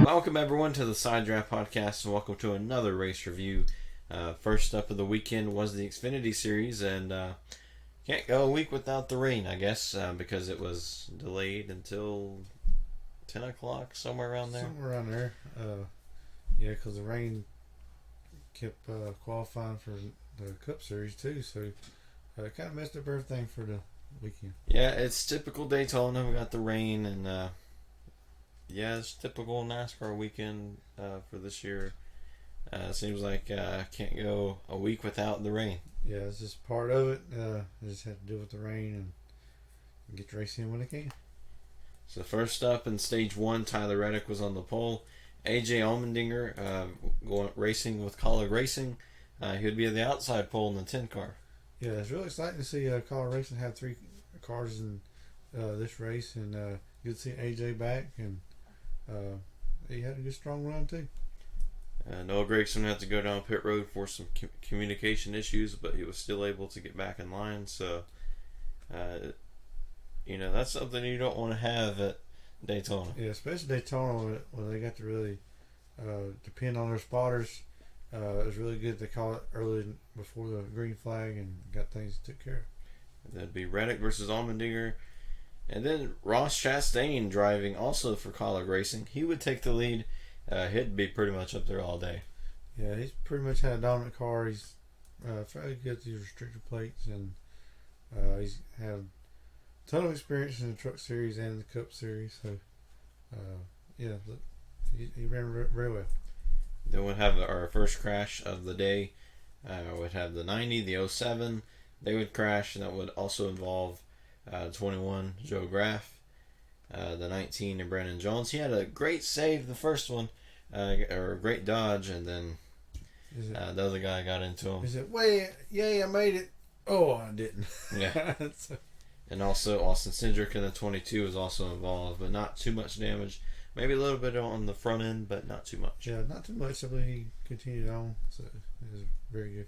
Welcome everyone to the Side Draft Podcast, and welcome to another race review. First up of the weekend was the Xfinity Series, and can't go a week without the rain, I guess, because it was delayed until 10 o'clock, somewhere around there. Somewhere around there. Yeah, because the rain kept qualifying for the Cup Series too, so it kind of messed up everything for the weekend. Yeah, it's typical Daytona. We got the rain, and yeah, it's typical NASCAR weekend for this year. Seems like can't go a week without the rain. Yeah, it's just part of it. I just had to deal with the rain and get the race in when I can. So first up in stage one, Tyler Reddick was on the pole. AJ Allmendinger going racing with Kaulig Racing. He would be at the outside pole in the 10 car. Yeah, it's really exciting to see Kaulig Racing have 3 cars in this race, and good to see AJ back, and he had a good strong run too. Noah Gragson had to go down pit road for some communication issues, but he was still able to get back in line. So, that's something you don't want to have at Daytona. Yeah, especially Daytona when they got to really depend on their spotters. It was really good to call it early before the green flag and got things took care of. That'd be Reddick versus Allmendinger. And then Ross Chastain driving also for Kaulig Racing. He would take the lead. He'd be pretty much up there all day. Yeah, he's pretty much had a dominant car. He's fairly good at these restrictor plates, and he's had a ton of experience in the Truck Series and the Cup Series. So, yeah, he ran very well. Then we'll have our first crash of the day. We'd have the 90, the 07. They would crash, and that would also involve 21, Joe Graff. The 19 and Brandon Jones. He had a great save the first one, or a great dodge, and then the other guy got into him. He said, "Wait, yay, I made it." Oh, I didn't. Yeah. And also Austin Cindric in the 22 was also involved, but not too much damage. Maybe a little bit on the front end, but not too much. Yeah, not too much. I believe he continued on, so it was very good.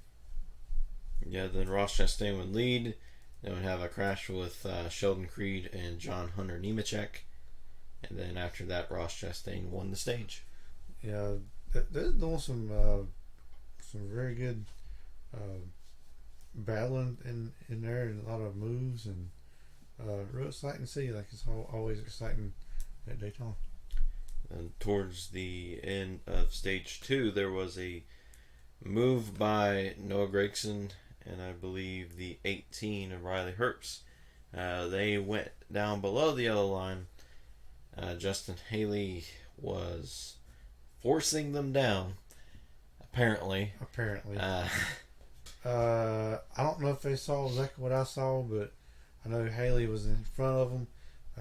Yeah, then Ross Chastain would lead. Then we'd have a crash with Sheldon Creed and John Hunter Nemechek. And then after that, Ross Chastain won the stage. Yeah, they're doing some very good battling in there, and a lot of moves, and real exciting to see. Like, it's always exciting at Daytona. And towards the end of stage 2, there was a move by Noah Gragson and I believe the 18 of Riley Herbst. They went down below the yellow line. Justin Haley was forcing them down, apparently. I don't know if they saw exactly what I saw, but I know Haley was in front of them.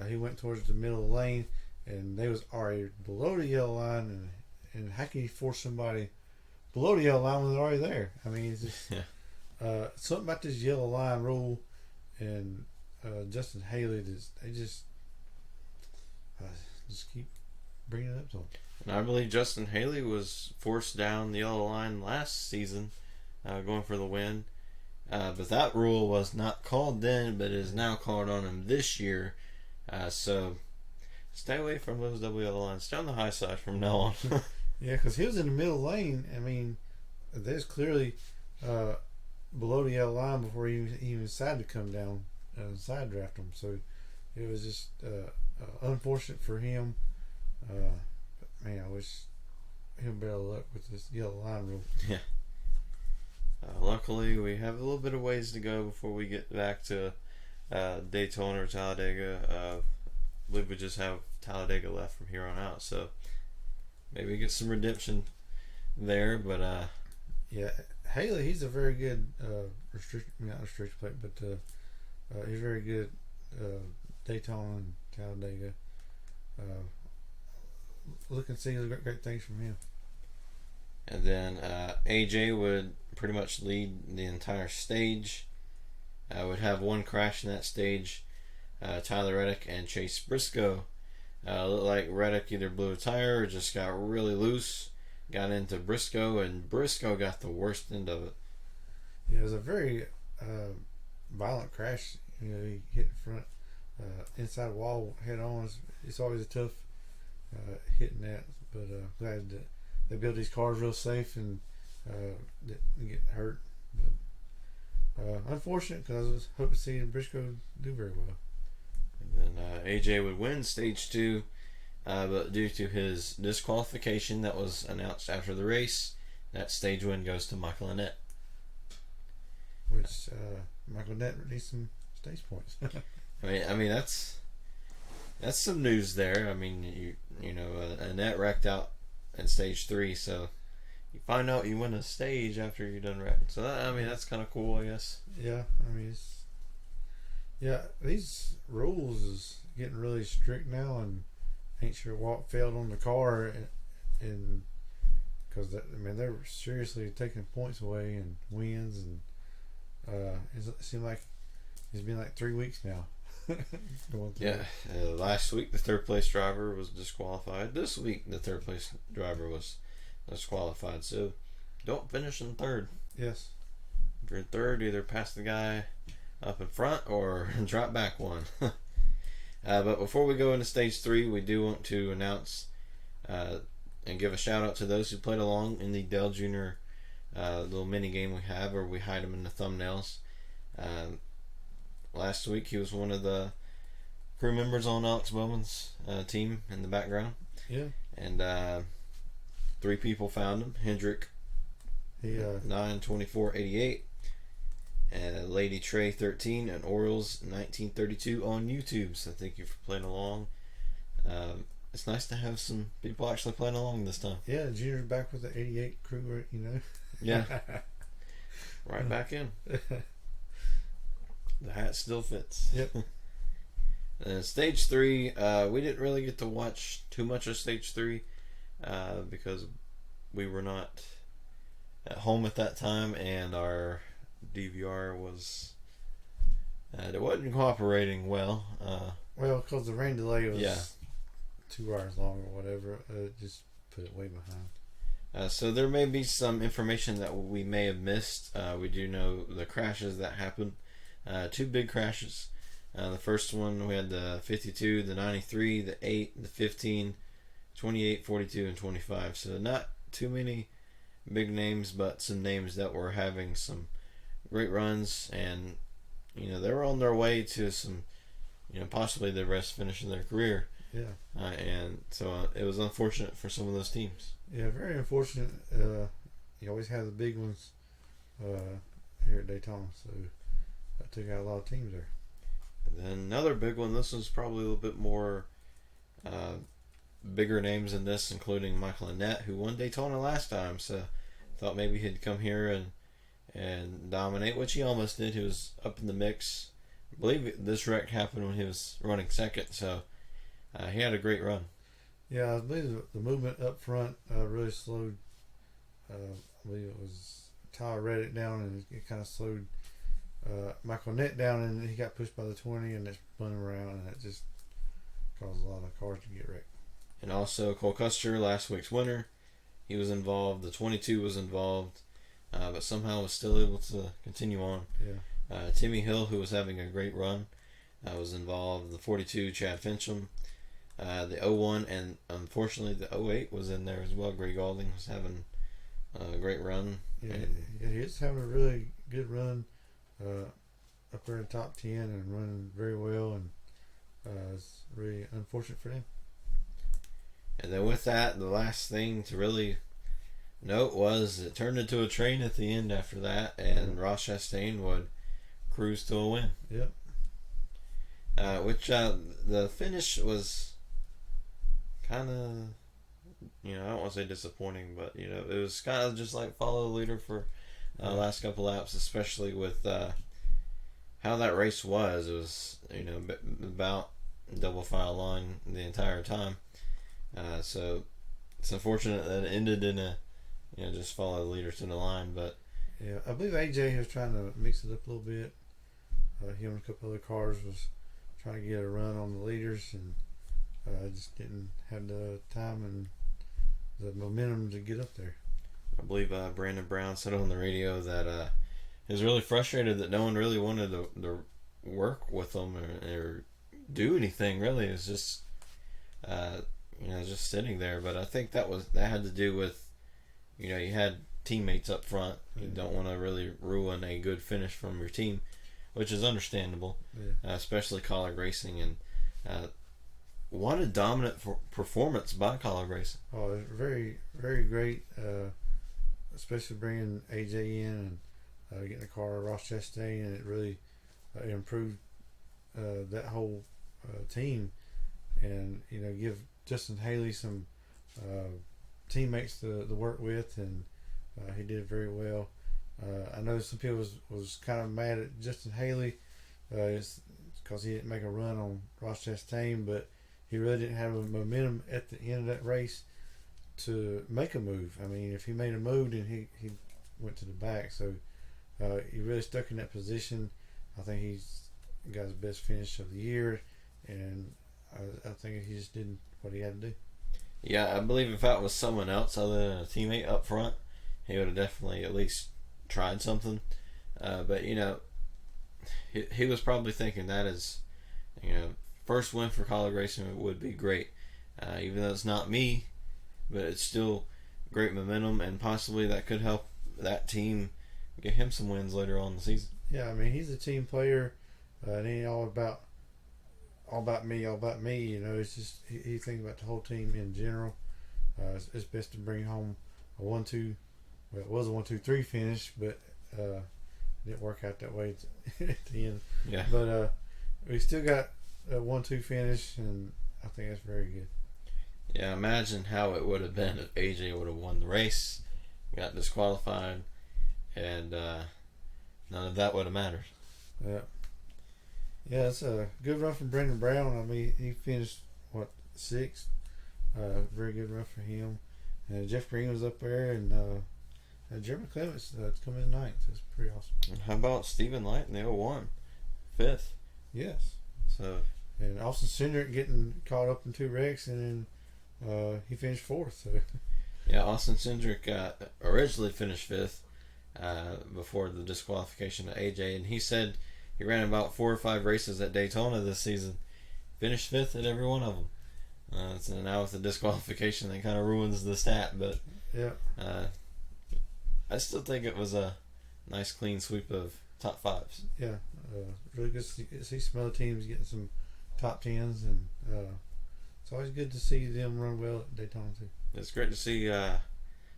He went towards the middle of the lane, and they was already below the yellow line. And how can you force somebody below the yellow line when they're already there? I mean, it's just... Yeah. Something about this yellow line rule, and Justin Haley, they just keep bringing it up to him. And I believe Justin Haley was forced down the yellow line last season, going for the win. But that rule was not called then, but is now called on him this year. So stay away from those double yellow lines. Stay on the high side from now on. Yeah, because he was in the middle lane. I mean, there's clearly below the yellow line before he even decided to come down and side draft him. So it was just unfortunate for him. But man, I wish him better luck with this yellow line rule. Yeah. Luckily, we have a little bit of ways to go before we get back to Daytona or Talladega. I believe we just have Talladega left from here on out. So maybe get some redemption there. But yeah, Haley, he's a very good not restriction plate, but he's very good Daytona and Talladega. Looking to see great things from him. And then AJ would pretty much lead the entire stage. Would have one crash in that stage. Tyler Reddick and Chase Briscoe. Looked like Reddick either blew a tire or just got really loose. Got into Briscoe, and Briscoe got the worst end of it. Yeah, it was a very violent crash. You know, he hit the front inside wall head on. It's always a tough hitting that, but glad that they build these cars real safe and didn't get hurt. But unfortunate because I was hoping to see Briscoe do very well. And then AJ would win stage 2, but due to his disqualification that was announced after the race, that stage win goes to Michael Annett. Which Michael Annett needs some stage points. I mean that's some news there. I mean you know Annett wrecked out in stage 3, so you find out you win a stage after you're done wrecking. So I mean that's kind of cool, I guess. Yeah, I mean these rules is getting really strict now, and ain't sure what failed on the car, and because they're seriously taking points away and wins, and it seemed like it's been like 3 weeks now. Yeah, last week the third place driver was disqualified. This week the third place driver was disqualified. So don't finish in third. Yes. If you're in third, either pass the guy up in front or drop back one. But before we go into stage 3, we do want to announce and give a shout out to those who played along in the Dale Jr. Little mini game we have, where we hide them in the thumbnails. Last week he was one of the crew members on Alex Bowman's team in the background. Yeah. And 3 people found him. Hendrick, 92488, and Lady Trey 13, and Orioles 1932 on YouTube. So thank you for playing along. It's nice to have some people actually playing along this time. Yeah, Junior's back with the 88 crew, you know. Yeah. Right back in. The hat still fits. Yep. Stage 3, we didn't really get to watch too much of stage 3 because we were not at home at that time, and our DVR was it wasn't cooperating well. Well, because the rain delay was 2 hours long or whatever, it just put it way behind. So there may be some information that we may have missed. We do know the crashes that happened. 2 big crashes. The first one, we had the 52, the 93, the 8, the 15, 28, 42, and 25. So not too many big names, but some names that were having some great runs, and they were on their way to some, possibly the best finish of their career. Yeah. And so it was unfortunate for some of those teams. Yeah, very unfortunate. You always have the big ones here at Daytona, so that took out a lot of teams there. And then another big one, this was probably a little bit more bigger names in this, including Michael Annett, who won Daytona last time, so thought maybe he'd come here and dominate, which he almost did. He was up in the mix. I believe this wreck happened when he was running second, so he had a great run. Yeah, I believe the movement up front really slowed. I believe it was Tyler Reddick down, and it kind of slowed Michael Annett down, and he got pushed by the 20, and it spun him around, and it just caused a lot of cars to get wrecked. And also Cole Custer, last week's winner, he was involved. The 22 was involved, but somehow was still able to continue on. Yeah. Timmy Hill, who was having a great run, was involved. The 42, Chad Fincham. The 01, and unfortunately the 08 was in there as well. Greg Alding was having a great run. Yeah, he's having a really good run up there in the top 10 and running very well, and it's really unfortunate for them. And then with that, the last thing to really note was it turned into a train at the end after that, and Ross Chastain would cruise to a win. Yep. Which the finish was kind of, I don't want to say disappointing, but it was kind of just like follow the leader for last couple laps, especially with how that race was. It was about double file line the entire time, so it's unfortunate that it ended in a just follow the leader to the line. But yeah, I believe AJ was trying to mix it up a little bit. Him and a couple other cars was trying to get a run on the leaders, and just didn't have the time and the momentum to get up there. I believe Brandon Brown said on the radio that he was really frustrated that no one really wanted to work with him or do anything really. It was just just sitting there. But I think that had to do with you had teammates up front. You don't want to really ruin a good finish from your team, which is understandable, especially Kaulig Racing. And what a dominant performance by Kaulig Racing. Oh, it's very, very great, especially bringing AJ in and getting the car Ross Chastain, and it really improved that whole team, and give Justin Haley some teammates to work with, and he did very well. I know some people was kind of mad at Justin Haley because he didn't make a run on Ross Chastain, but he really didn't have a momentum at the end of that race to make a move. I mean, if he made a move, then he went to the back. So he really stuck in that position. I think he's got his best finish of the year, and I think he just did what he had to do. Yeah, I believe if that was someone else other than a teammate up front, he would have definitely at least tried something. But he was probably thinking that is, first win for Kaulig Racing would be great. Even though it's not me, but it's still great momentum, and possibly that could help that team get him some wins later on in the season. Yeah, I mean, he's a team player, and he ain't all about me. It's just he thinks about the whole team in general. It's best to bring home a 1-2. Well, it was a 1-2-3 finish, but it didn't work out that way at the end. Yeah. But we still got a 1-2 finish, and I think that's very good. Yeah, imagine how it would have been if AJ would have won the race, got disqualified, and none of that would have mattered. Yeah. Yeah, it's a good run from Brendan Brown. I mean, he finished, 6th? Very good run for him. And Jeff Green was up there, and Jeremy Clements coming in 9th. That's pretty awesome. And how about Stephen Light in the 01? 5th. Yes. So. And Austin Cindric getting caught up in 2 wrecks, and then he finished 4th. So. Yeah, Austin Cindric originally finished 5th before the disqualification of AJ, and he said he ran about 4 or 5 races at Daytona this season, finished 5th at every one of them. So now with the disqualification, that kind of ruins the stat, but yeah, I still think it was a nice clean sweep of top 5s. Yeah, really good to see some other teams getting some top 10s, and it's always good to see them run well at Daytona too. It's great to see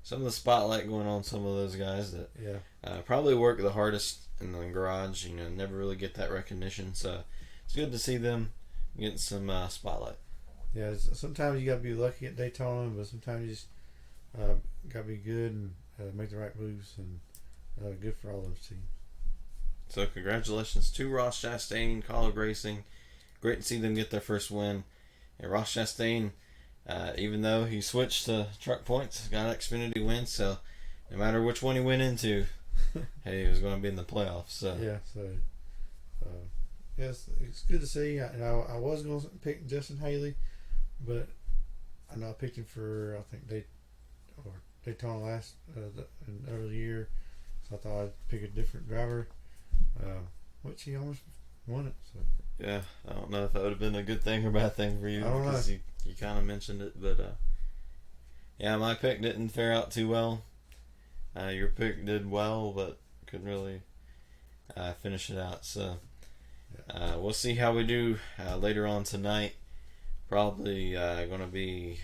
some of the spotlight going on some of those guys that probably work the hardest in the garage, never really get that recognition. So it's good to see them getting some spotlight. Yeah, sometimes you got to be lucky at Daytona, but sometimes you just got to be good and make the right moves, and good for all those teams. So congratulations to Ross Chastain, Kaulig Racing. Great to see them get their first win. And Ross Chastain, even though he switched to truck points, got an Xfinity win, so no matter which one he went into, hey, he was going to be in the playoffs. So yes, it's good to see. I was going to pick Justin Haley, but I know I picked him for, I think, Daytona last in the early year, so I thought I'd pick a different driver, which he almost won it. So. Yeah, I don't know if that would have been a good thing or bad thing for you, because you kind of mentioned it, but my pick didn't fare out too well. Your pick did well, but couldn't really finish it out. So we'll see how we do later on tonight. Probably going to be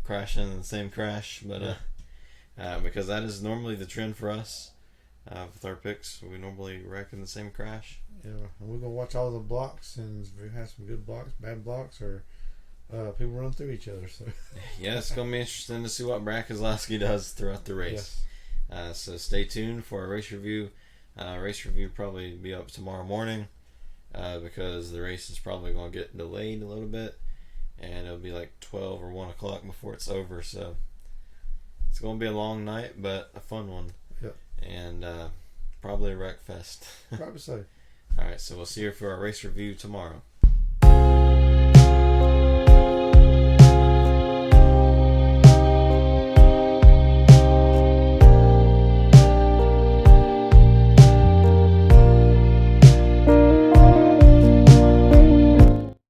crashing in the same crash, but because that is normally the trend for us with our picks. We normally wreck in the same crash. Yeah, and we're going to watch all the blocks, and if we have some good blocks, bad blocks, or people run through each other. So yeah, it's going to be interesting to see what Brad Keselowski does throughout the race. Yes. So stay tuned for a race review. Race review probably be up tomorrow morning because the race is probably going to get delayed a little bit, and it'll be like 12 or 1 o'clock before it's over. So it's going to be a long night, but a fun one. Yep. And probably a wreck fest. Probably so. All right, so we'll see you for our race review tomorrow.